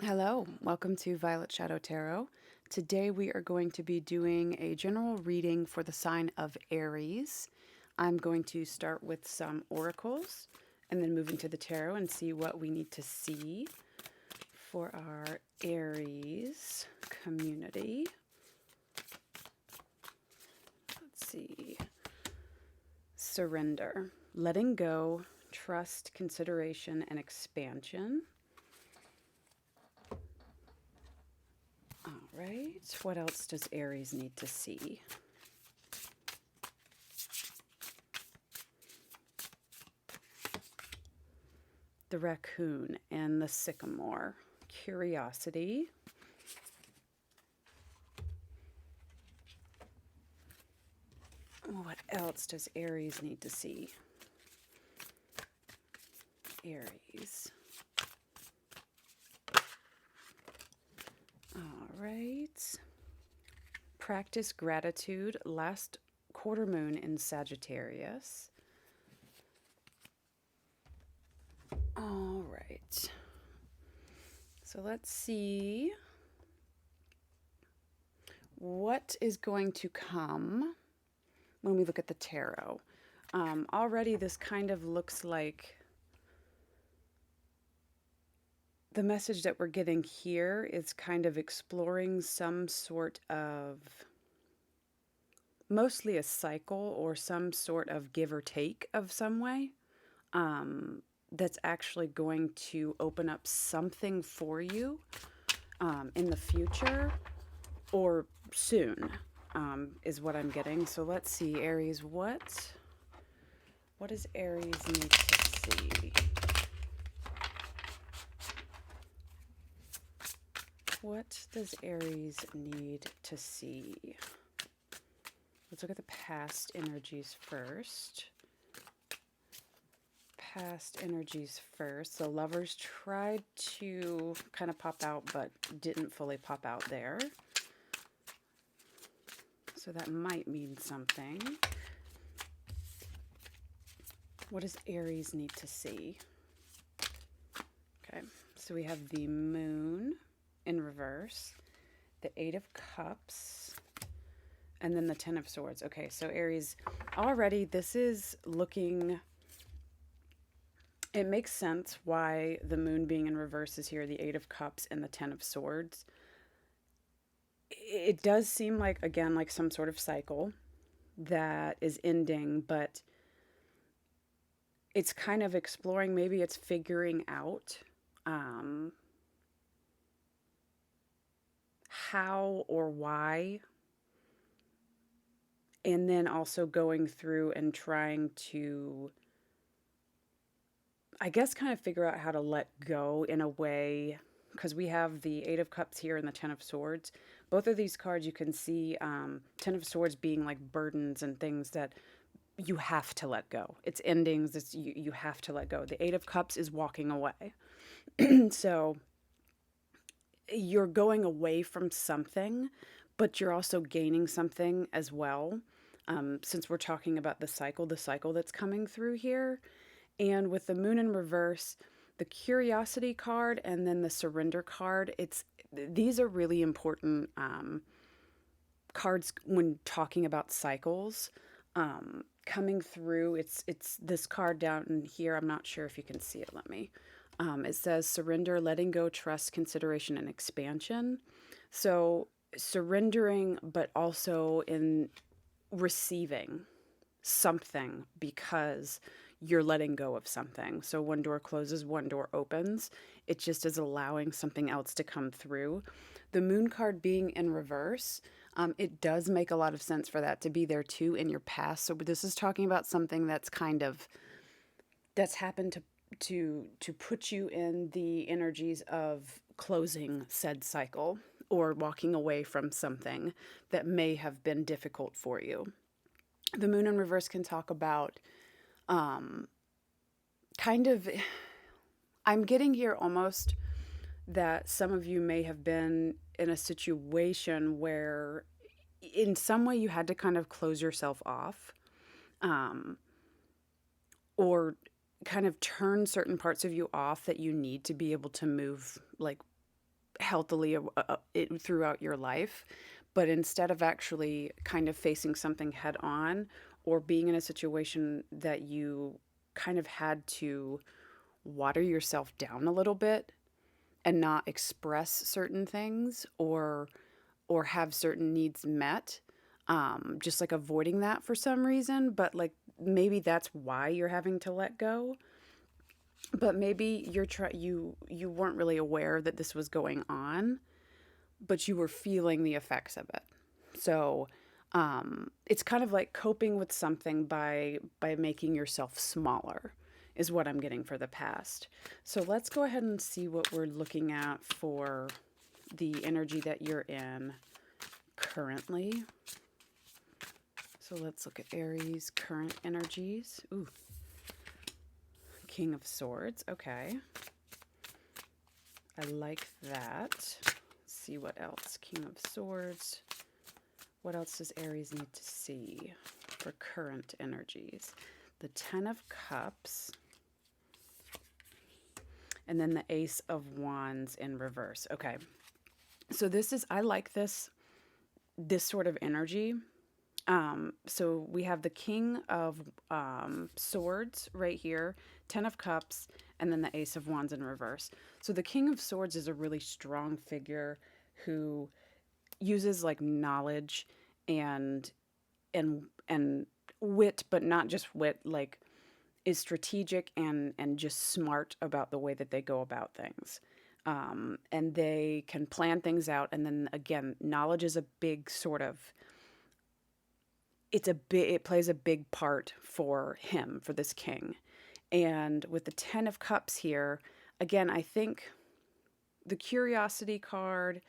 Hello, welcome to Violet Shadow Tarot. Today we are going to be doing a general reading for the sign of Aries. I'm going to start with some oracles and then move into the tarot and see what we need to see for our Aries community. Let's see. Surrender, letting go, trust, consideration, and expansion. All right, what else does Aries need to see? The raccoon and the sycamore. Curiosity. What else does Aries need to see? Aries. All right. Practice gratitude. Last quarter moon in Sagittarius. All right. So let's see what is going to come when we look at the tarot. Already this kind of looks like the message that we're getting here is kind of exploring some sort of, mostly a cycle or some sort of give or take of some way, that's actually going to open up something for you in the future or soon, is what I'm getting. So let's see, Aries, what does Aries need to see? What does Aries need to see? Let's look at the past energies first. Past energies first. The Lovers tried to kind of pop out, but didn't fully pop out there. So that might mean something. What does Aries need to see? Okay, so we have the Moon in reverse, the Eight of Cups, and then the Ten of Swords. Okay, so Aries, already this is looking, it makes sense why the Moon being in reverse is here, the Eight of Cups and the Ten of Swords. It does seem like, again, like some sort of cycle that is ending, but it's kind of exploring, maybe it's figuring out how or why, and then also going through and trying to, I guess, kind of figure out how to let go in a way, because we have the Eight of Cups here and the Ten of Swords. Both of these cards you can see, Ten of Swords being like burdens and things that you have to let go. It's endings, you have to let go. The Eight of Cups is walking away. So you're going away from something, but you're also gaining something as well. Since we're talking about the cycle that's coming through here. And with the Moon in reverse, the Curiosity card and then the Surrender card, these are really important cards when talking about cycles. Coming through, it's this card down here. I'm not sure if you can see it. Let me. It says surrender, letting go, trust, consideration, and expansion. So surrendering, but also in receiving something because you're letting go of something. So one door closes, one door opens. It just is allowing something else to come through. The Moon card being in reverse, it does make a lot of sense for that to be there too in your past. So this is talking about something that's that's happened to put you in the energies of closing said cycle or walking away from something that may have been difficult for you. The Moon in reverse can talk about kind of, I'm getting here almost that some of you may have been in a situation where in some way you had to kind of close yourself off, or kind of turn certain parts of you off that you need to be able to move like healthily throughout your life. But instead of actually kind of facing something head on, or being in a situation that you kind of had to water yourself down a little bit and not express certain things, or have certain needs met, just like avoiding that for some reason, but like maybe that's why you're having to let go. But maybe you weren't really aware that this was going on, but you were feeling the effects of it. So it's kind of like coping with something by making yourself smaller is what I'm getting for the past. So let's go ahead and see what we're looking at for the energy that you're in currently. So let's look at Aries current energies. Ooh, King of Swords. Okay. I like that. Let's see what else. King of Swords. What else does Aries need to see for current energies? The Ten of Cups. And then the Ace of Wands in reverse. Okay. So this is, I like this sort of energy. So we have the King of Swords right here, Ten of Cups, and then the Ace of Wands in reverse. So the King of Swords is a really strong figure who uses like knowledge and wit, but not just wit, like is strategic and just smart about the way that they go about things. And they can plan things out. And then again, knowledge is a big sort of, it plays a big part for him, for this king. And with the Ten of Cups here, again, I think the Curiosity card,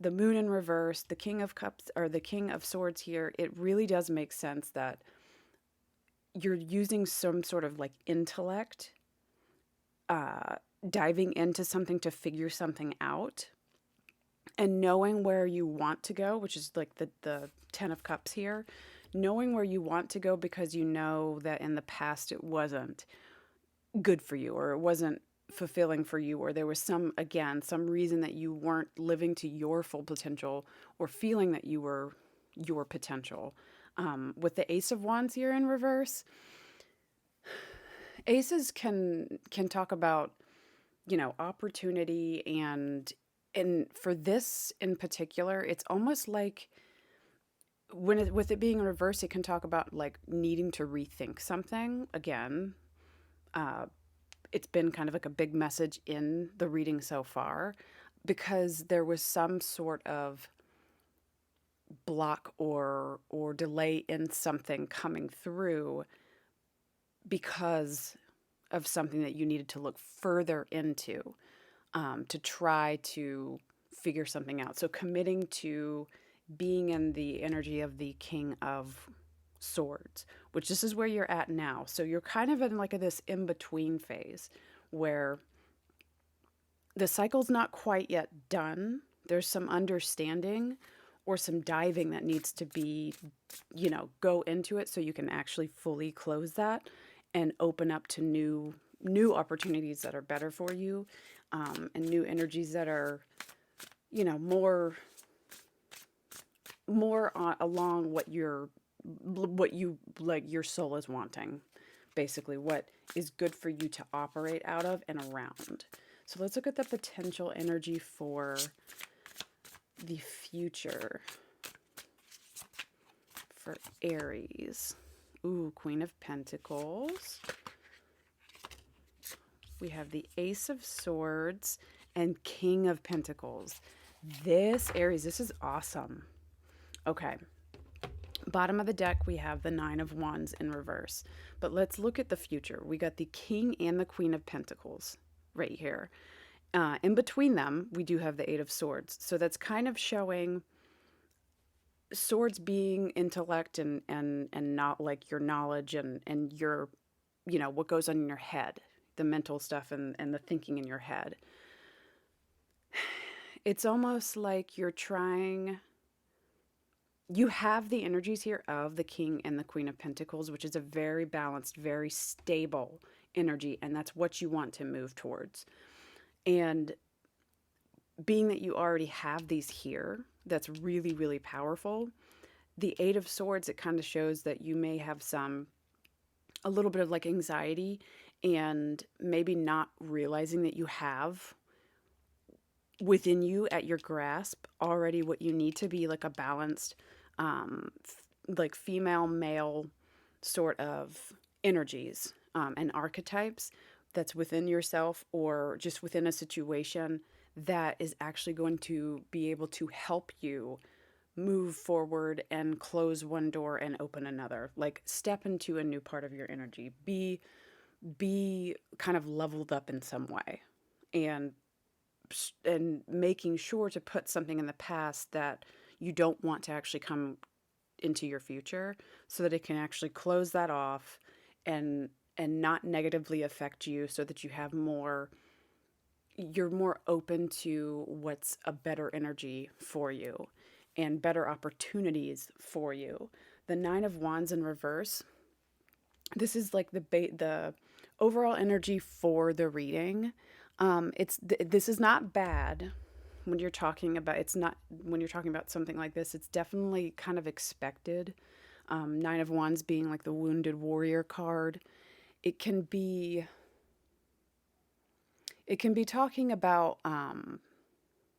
the Moon in reverse, the King of Cups, or the King of Swords here, it really does make sense that you're using some sort of like intellect, diving into something to figure something out, and knowing where you want to go, which is like the Ten of Cups here, knowing where you want to go because you know that in the past it wasn't good for you, or it wasn't fulfilling for you, or there was some reason that you weren't living to your full potential or feeling that you were your potential. With the Ace of Wands here in reverse, aces can talk about, opportunity, and for this in particular, it's almost like with it being in reverse, it can talk about like needing to rethink something again. It's been kind of like a big message in the reading so far, because there was some sort of block or delay in something coming through because of something that you needed to look further into, to try to figure something out. So committing to being in the energy of the King of Swords, which this is where you're at now. So you're kind of in like this in-between phase where the cycle's not quite yet done. There's some understanding or some diving that needs to be, go into it so you can actually fully close that and open up to new opportunities that are better for you, and new energies that are, more along what you like your soul is wanting, basically what is good for you to operate out of and around. So let's look at the potential energy for the future for Aries. Ooh, Queen of Pentacles. We have the Ace of Swords and King of Pentacles. This Aries, this is awesome. Okay. Bottom of the deck, we have the Nine of Wands in reverse. But let's look at the future. We got the King and the Queen of Pentacles right here. In between them, we do have the Eight of Swords. So that's kind of showing swords being intellect and not like your knowledge and your, what goes on in your head, the mental stuff and the thinking in your head. It's almost like you have the energies here of the King and the Queen of Pentacles, which is a very balanced, very stable energy, and that's what you want to move towards. And being that you already have these here, that's really, really powerful. The Eight of Swords, it kind of shows that you may have a little bit of like anxiety and maybe not realizing that you have within you at your grasp already what you need to be like a balanced, like female, male sort of energies and archetypes that's within yourself or just within a situation that is actually going to be able to help you move forward and close one door and open another. Like step into a new part of your energy. Be kind of leveled up in some way. And making sure to put something in the past that you don't want to actually come into your future so that it can actually close that off and not negatively affect you so that you're more open to what's a better energy for you and better opportunities for you. The Nine of Wands in reverse, this is like the overall energy for the reading. This is not bad when you're talking about something like this. It's definitely kind of expected. Nine of Wands being like the wounded warrior card. It can be talking about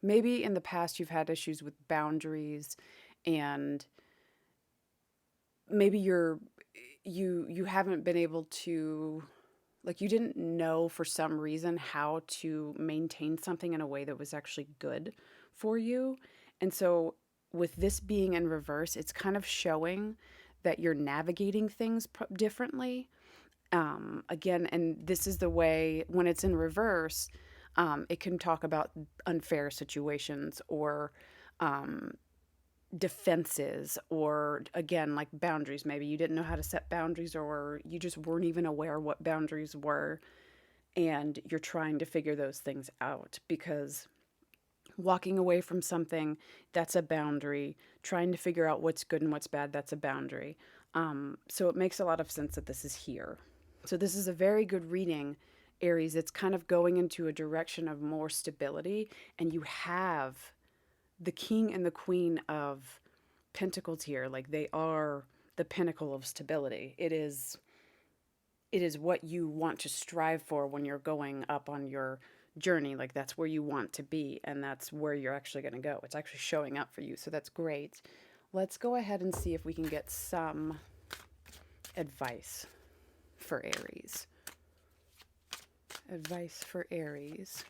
maybe in the past you've had issues with boundaries, and maybe you haven't been able to, like, you didn't know for some reason how to maintain something in a way that was actually good for you. And so with this being in reverse, it's kind of showing that you're navigating things differently. Again, and this is the way when it's in reverse, it can talk about unfair situations or defenses, or again, like boundaries. Maybe you didn't know how to set boundaries, or you just weren't even aware what boundaries were, and you're trying to figure those things out, because walking away from something, that's a boundary. Trying to figure out what's good and what's bad, that's a boundary. So it makes a lot of sense that this is here. So this is a very good reading, Aries. It's kind of going into a direction of more stability, and you have the King and the Queen of Pentacles here. Like, they are the pinnacle of stability. It is what you want to strive for when you're going up on your journey. Like, that's where you want to be, and that's where you're actually going to go. It's actually showing up for you, so that's great. Let's go ahead and see if we can get some advice for Aries. Advice for Aries.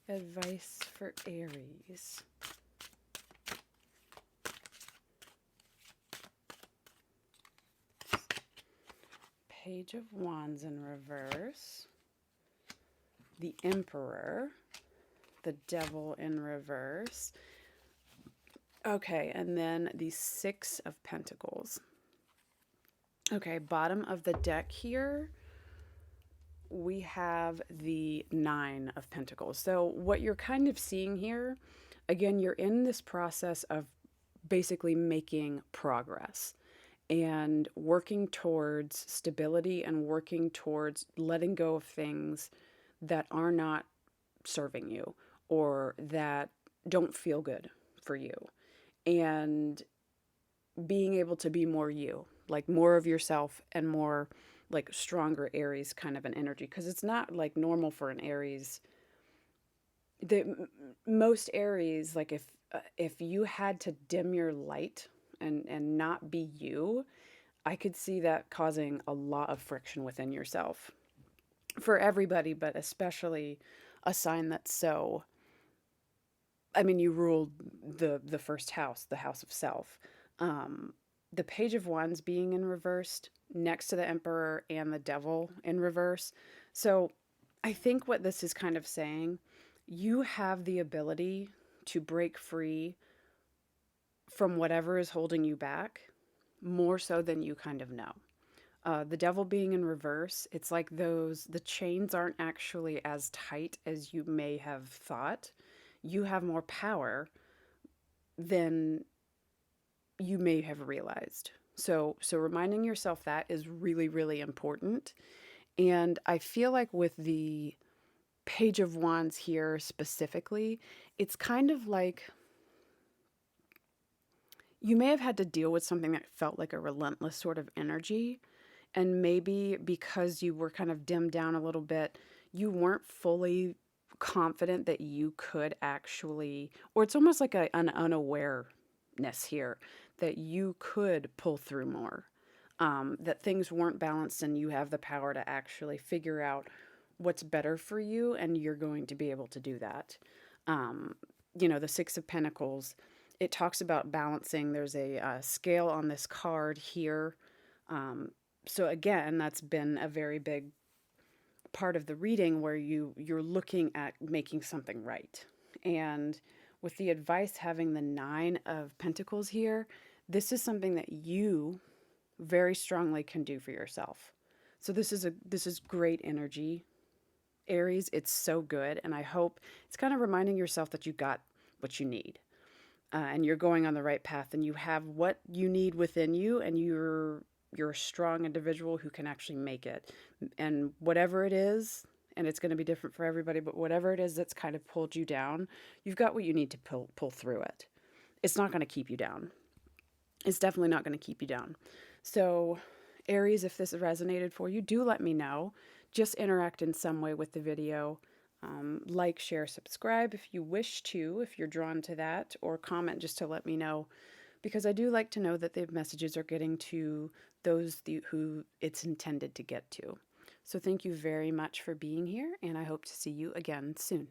Advice for Aries. Page of Wands in reverse. The Emperor. The Devil in reverse. Okay, and then the Six of Pentacles. Okay, bottom of the deck here, we have the Nine of Pentacles. So what you're kind of seeing here, again, you're in this process of basically making progress and working towards stability and working towards letting go of things that are not serving you or that don't feel good for you, and being able to be more you, like more of yourself and more like stronger Aries kind of an energy. Because it's not like normal for an Aries. Most Aries, like if you had to dim your light and not be you, I could see that causing a lot of friction within yourself for everybody, but especially a sign that's so, I mean, you ruled the first house, the house of self. The Page of Wands being in reversed next to the Emperor and the Devil in reverse. So I think what this is kind of saying, you have the ability to break free from whatever is holding you back, more so than you kind of know. The Devil being in reverse, it's like the chains aren't actually as tight as you may have thought. You have more power than you may have realized. So reminding yourself that is really, really important. And I feel like with the Page of Wands here specifically, it's kind of like you may have had to deal with something that felt like a relentless sort of energy. And maybe because you were kind of dimmed down a little bit, you weren't fully confident that you could actually, or it's almost like an unawareness here, that you could pull through more, that things weren't balanced and you have the power to actually figure out what's better for you, and you're going to be able to do that. Um, the Six of Pentacles, it talks about balancing. There's a scale on this card here. So again, that's been a very big part of the reading where you're looking at making something right. And with the advice having the Nine of Pentacles here, this is something that you very strongly can do for yourself. So this is great energy, Aries. It's so good, and I hope it's kind of reminding yourself that you got what you need, and you're going on the right path, and you have what you need within you, and you're a strong individual who can actually make it. And whatever it is, and it's going to be different for everybody, but whatever it is that's kind of pulled you down, you've got what you need to pull through it. It's not going to keep you down. It's definitely not going to keep you down. So, Aries, if this resonated for you, do let me know. Just interact in some way with the video. Like, share, subscribe if you wish to, if you're drawn to that, or comment just to let me know, because I do like to know that the messages are getting to those who it's intended to get to. So thank you very much for being here, and I hope to see you again soon.